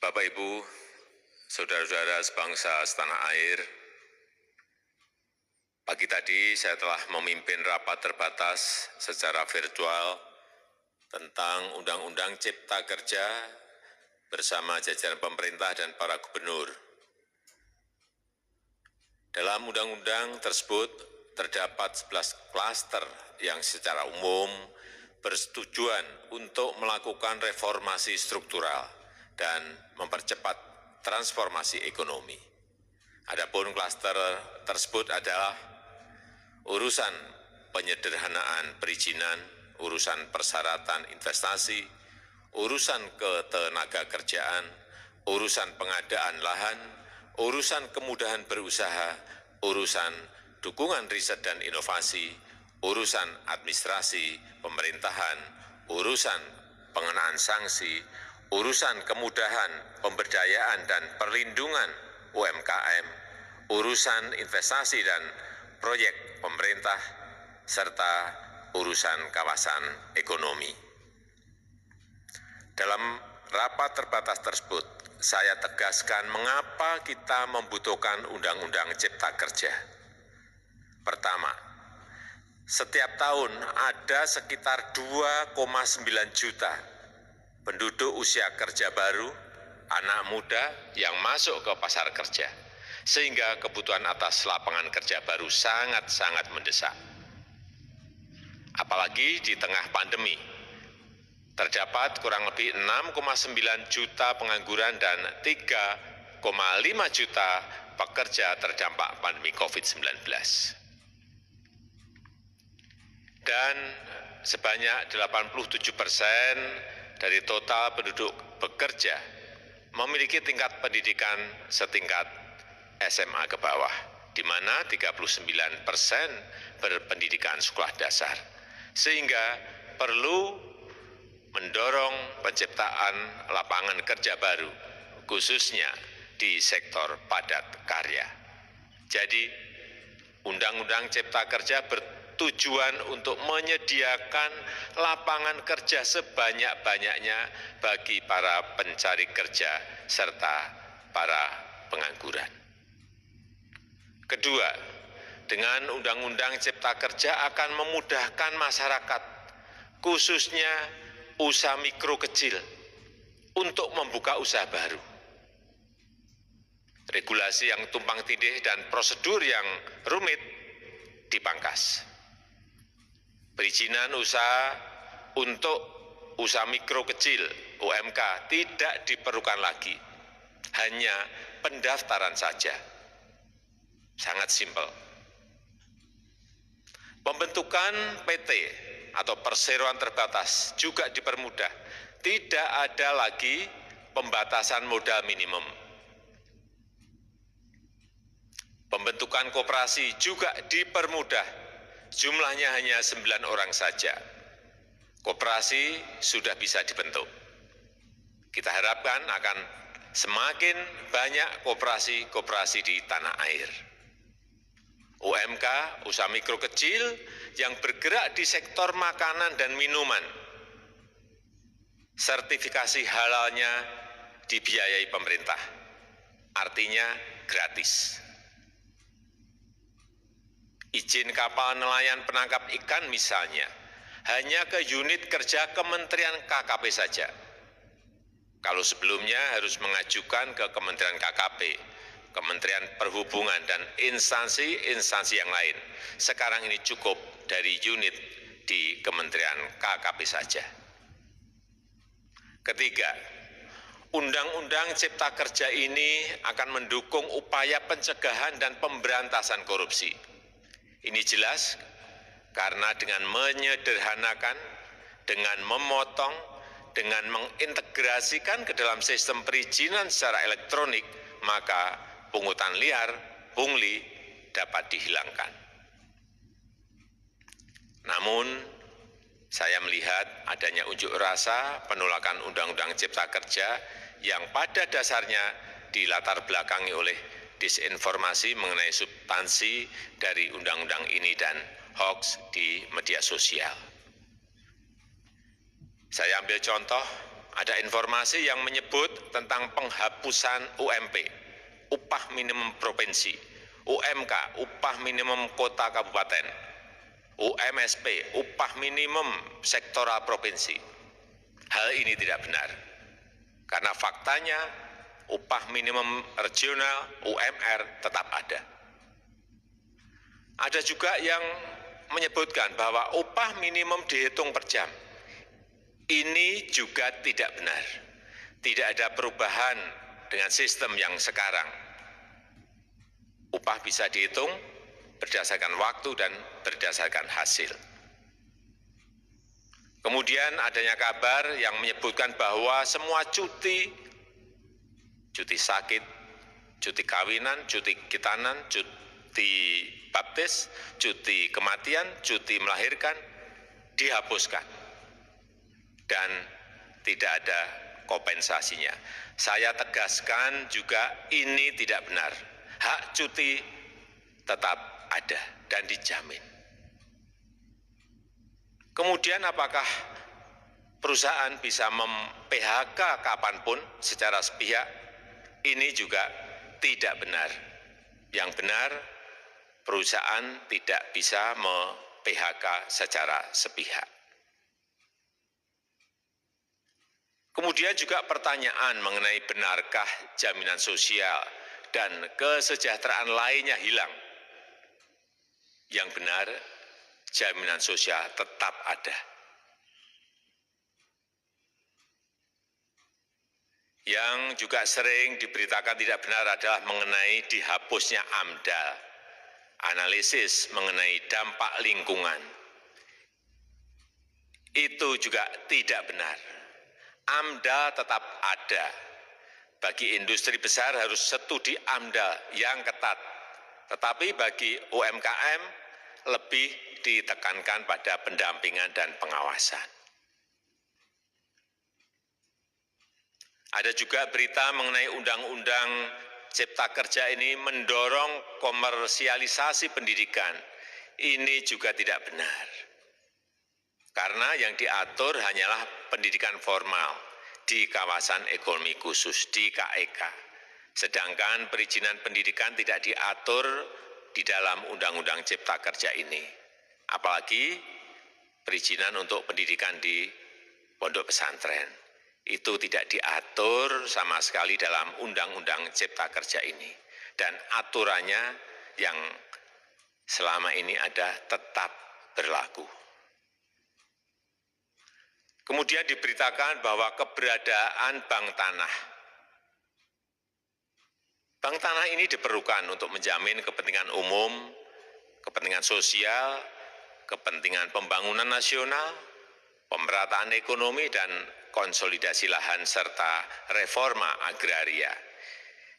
Bapak, Ibu, saudara-saudara sebangsa setanah air, pagi tadi saya telah memimpin rapat terbatas secara virtual tentang Undang-Undang Cipta Kerja bersama jajaran pemerintah dan para gubernur. Dalam undang-undang tersebut terdapat 11 klaster yang secara umum bertujuan untuk melakukan reformasi struktural dan mempercepat transformasi ekonomi. Adapun klaster tersebut adalah urusan penyederhanaan perizinan, urusan persyaratan investasi, urusan ketenagakerjaan, urusan pengadaan lahan, urusan kemudahan berusaha, urusan dukungan riset dan inovasi, urusan administrasi pemerintahan, urusan pengenaan sanksi, urusan kemudahan pemberdayaan dan perlindungan UMKM, urusan investasi dan proyek pemerintah, serta urusan kawasan ekonomi. Dalam rapat terbatas tersebut, saya tegaskan mengapa kita membutuhkan Undang-Undang Cipta Kerja. Pertama, setiap tahun ada sekitar 2,9 juta penduduk usia kerja baru, anak muda yang masuk ke pasar kerja, sehingga kebutuhan atas lapangan kerja baru sangat-sangat mendesak. Apalagi di tengah pandemi, terdapat kurang lebih 6,9 juta pengangguran dan 3,5 juta pekerja terdampak pandemi COVID-19. Dan sebanyak 87% dari total penduduk bekerja memiliki tingkat pendidikan setingkat SMA ke bawah, di mana 39% berpendidikan sekolah dasar, sehingga perlu mendorong penciptaan lapangan kerja baru, khususnya di sektor padat karya. Jadi, Undang-Undang Cipta Kerja bertujuan untuk menyediakan lapangan kerja sebanyak-banyaknya bagi para pencari kerja serta para pengangguran. Kedua, dengan Undang-Undang Cipta Kerja akan memudahkan masyarakat, khususnya usaha mikro kecil, untuk membuka usaha baru. Regulasi yang tumpang tindih dan prosedur yang rumit dipangkas. Perizinan usaha untuk usaha mikro kecil (UMK) tidak diperlukan lagi, hanya pendaftaran saja. Sangat simpel. Pembentukan PT atau perseroan terbatas juga dipermudah. Tidak ada lagi pembatasan modal minimum. Pembentukan koperasi juga dipermudah. Jumlahnya hanya 9 orang saja. Koperasi sudah bisa dibentuk. Kita harapkan akan semakin banyak koperasi-koperasi di tanah air. UMK, usaha mikro kecil yang bergerak di sektor makanan dan minuman, sertifikasi halalnya dibiayai pemerintah, artinya gratis. Izin kapal nelayan penangkap ikan misalnya, hanya ke unit kerja Kementerian KKP saja. Kalau sebelumnya harus mengajukan ke Kementerian KKP, Kementerian Perhubungan, dan instansi-instansi yang lain. Sekarang ini cukup dari unit di Kementerian KKP saja. Ketiga, Undang-Undang Cipta Kerja ini akan mendukung upaya pencegahan dan pemberantasan korupsi. Ini jelas karena dengan menyederhanakan, dengan memotong, dengan mengintegrasikan ke dalam sistem perizinan secara elektronik, maka pungutan liar, pungli dapat dihilangkan. Namun, saya melihat adanya unjuk rasa penolakan Undang-Undang Cipta Kerja yang pada dasarnya dilatar belakangi oleh disinformasi mengenai substansi dari undang-undang ini dan hoax di media sosial. Saya ambil contoh ada informasi yang menyebut tentang penghapusan UMP, upah minimum provinsi, UMK, upah minimum kota kabupaten, UMSP, upah minimum sektoral provinsi. Hal ini tidak benar, karena faktanya upah minimum regional, UMR, tetap ada. Ada juga yang menyebutkan bahwa upah minimum dihitung per jam. Ini juga tidak benar. Tidak ada perubahan dengan sistem yang sekarang. Upah bisa dihitung berdasarkan waktu dan berdasarkan hasil. Kemudian adanya kabar yang menyebutkan bahwa semua cuti sakit, cuti kawinan, cuti khitanan, cuti baptis, cuti kematian, cuti melahirkan dihapuskan dan tidak ada kompensasinya. Saya tegaskan juga ini tidak benar. Hak cuti tetap ada dan dijamin. Kemudian apakah perusahaan bisa mem-PHK kapanpun secara sepihak? Ini juga tidak benar. Yang benar, perusahaan tidak bisa mem-PHK secara sepihak. Kemudian juga pertanyaan mengenai benarkah jaminan sosial dan kesejahteraan lainnya hilang. Yang benar, jaminan sosial tetap ada. Yang juga sering diberitakan tidak benar adalah mengenai dihapusnya AMDAL, analisis mengenai dampak lingkungan. Itu juga tidak benar. AMDAL tetap ada. Bagi industri besar harus studi AMDAL yang ketat. Tetapi bagi UMKM lebih ditekankan pada pendampingan dan pengawasan. Ada juga berita mengenai Undang-Undang Cipta Kerja ini mendorong komersialisasi pendidikan. Ini juga tidak benar. Karena yang diatur hanyalah pendidikan formal di kawasan ekonomi khusus, di KEK. Sedangkan perizinan pendidikan tidak diatur di dalam Undang-Undang Cipta Kerja ini. Apalagi perizinan untuk pendidikan di pondok pesantren. Itu tidak diatur sama sekali dalam Undang-Undang Cipta Kerja ini. Dan aturannya yang selama ini ada tetap berlaku. Kemudian diberitakan bahwa keberadaan bank tanah. Bank tanah ini diperlukan untuk menjamin kepentingan umum, kepentingan sosial, kepentingan pembangunan nasional, pemerataan ekonomi, dan konsolidasi lahan serta reforma agraria.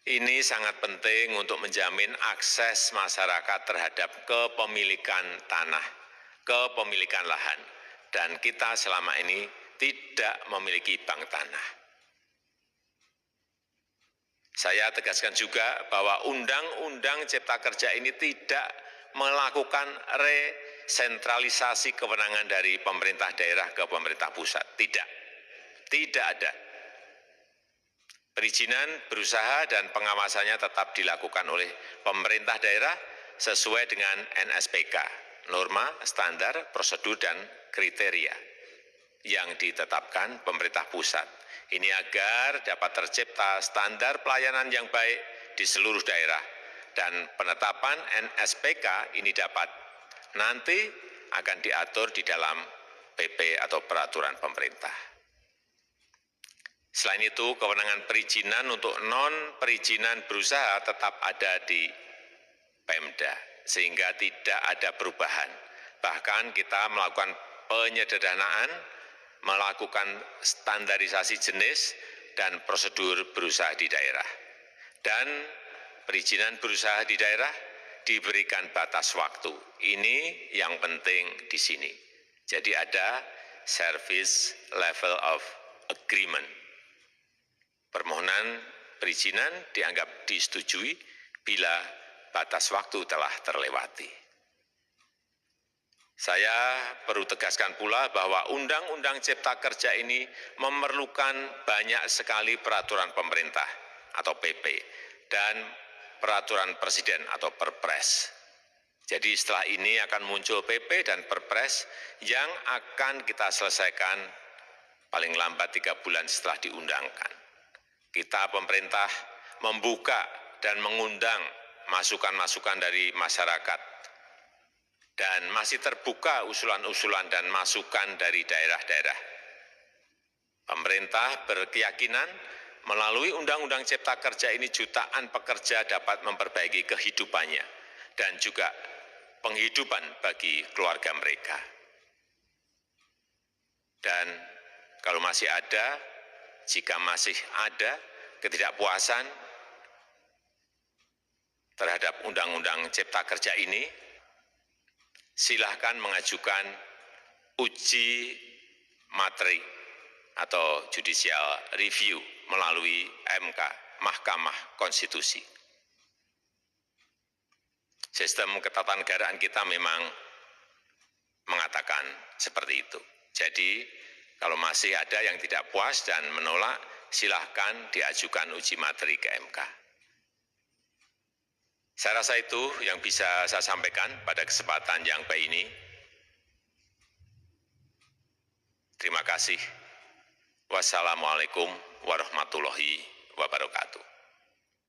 Ini sangat penting untuk menjamin akses masyarakat terhadap kepemilikan tanah, kepemilikan lahan, dan kita selama ini tidak memiliki bank tanah. Saya tegaskan juga bahwa Undang-Undang Cipta Kerja ini tidak melakukan resentralisasi kewenangan dari pemerintah daerah ke pemerintah pusat. Tidak ada. Perizinan berusaha dan pengawasannya tetap dilakukan oleh pemerintah daerah sesuai dengan NSPK, norma, standar, prosedur, dan kriteria yang ditetapkan pemerintah pusat. Ini agar dapat tercipta standar pelayanan yang baik di seluruh daerah dan penetapan NSPK ini dapat nanti akan diatur di dalam PP atau peraturan pemerintah. Selain itu, kewenangan perizinan untuk non-perizinan berusaha tetap ada di Pemda, sehingga tidak ada perubahan. Bahkan kita melakukan penyederhanaan, melakukan standarisasi jenis dan prosedur berusaha di daerah. Dan perizinan berusaha di daerah diberikan batas waktu. Ini yang penting di sini. Jadi ada service level of agreement. Permohonan perizinan dianggap disetujui bila batas waktu telah terlewati. Saya perlu tegaskan pula bahwa Undang-Undang Cipta Kerja ini memerlukan banyak sekali peraturan pemerintah atau PP dan peraturan presiden atau Perpres. Jadi setelah ini akan muncul PP dan Perpres yang akan kita selesaikan paling lambat 3 bulan setelah diundangkan. Kita pemerintah membuka dan mengundang masukan-masukan dari masyarakat dan masih terbuka usulan-usulan dan masukan dari daerah-daerah. Pemerintah berkeyakinan melalui Undang-Undang Cipta Kerja ini jutaan pekerja dapat memperbaiki kehidupannya dan juga penghidupan bagi keluarga mereka. Dan kalau masih ada, jika masih ada ketidakpuasan terhadap Undang-Undang Cipta Kerja ini, silahkan mengajukan uji materi atau judicial review melalui MK, Mahkamah Konstitusi. Sistem ketatanegaraan kita memang mengatakan seperti itu. Jadi, kalau masih ada yang tidak puas dan menolak, silahkan diajukan uji materi ke MK. Saya rasa itu yang bisa saya sampaikan pada kesempatan yang baik ini. Terima kasih. Wassalamualaikum warahmatullahi wabarakatuh.